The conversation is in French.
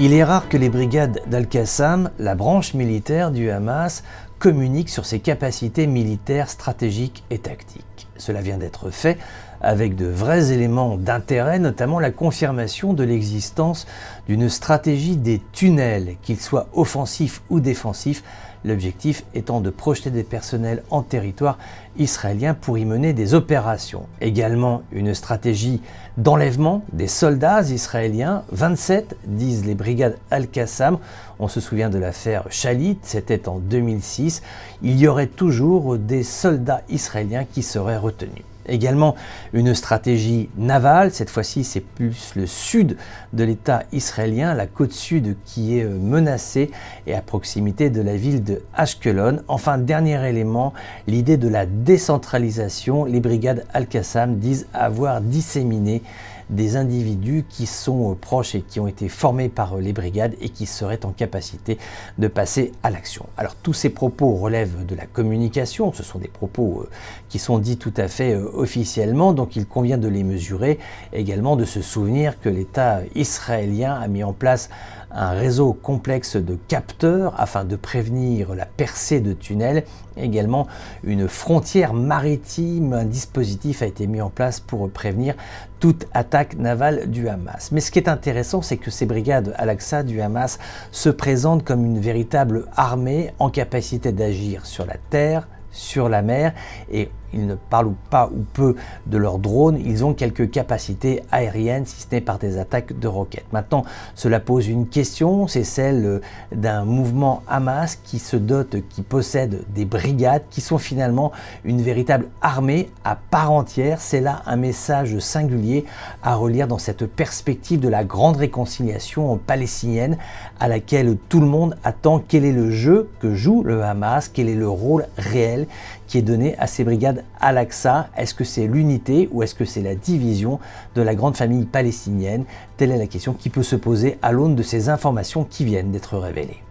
Il est rare que les brigades d'Al-Qassam, la branche militaire du Hamas, communiquent sur ses capacités militaires, stratégiques et tactiques. Cela vient d'être fait avec de vrais éléments d'intérêt, notamment la confirmation de l'existence d'une stratégie des tunnels, qu'ils soient offensifs ou défensifs, l'objectif étant de projeter des personnels en territoire israélien pour y mener des opérations. Également une stratégie d'enlèvement des soldats israéliens, 27 disent les brigades Al-Qassam. On se souvient de l'affaire Shalit, c'était en 2006. Il y aurait toujours des soldats israéliens qui seraient retenus. Également une stratégie navale, cette fois-ci c'est plus le sud de l'État israélien, la côte sud qui est menacée et à proximité de la ville de Ashkelon. Enfin, dernier élément, l'idée de la décentralisation. Les brigades Al-Qassam disent avoir disséminé des individus qui sont proches et qui ont été formés par les brigades et qui seraient en capacité de passer à l'action. Alors tous ces propos relèvent de la communication, ce sont des propos qui sont dits tout à fait officiellement, donc il convient de les mesurer, également de se souvenir que l'État israélien a mis en place un réseau complexe de capteurs afin de prévenir la percée de tunnels. Également une frontière maritime, un dispositif a été mis en place pour prévenir toute attaque navale du Hamas. Mais ce qui est intéressant, c'est que ces brigades Al-Aqsa du Hamas se présentent comme une véritable armée en capacité d'agir sur la terre, sur la mer, et ils ne parlent pas ou peu de leurs drones, ils ont quelques capacités aériennes, si ce n'est par des attaques de roquettes. Maintenant, cela pose une question, c'est celle d'un mouvement Hamas qui se dote, qui possède des brigades, qui sont finalement une véritable armée à part entière. C'est là un message singulier à relire dans cette perspective de la grande réconciliation palestinienne à laquelle tout le monde attend. Quel est le jeu que joue le Hamas? Quel est le rôle réel qui est donné à ces brigades Al-Aqsa? Est-ce que c'est l'unité ou est-ce que c'est la division de la grande famille palestinienne? Telle est la question qui peut se poser à l'aune de ces informations qui viennent d'être révélées.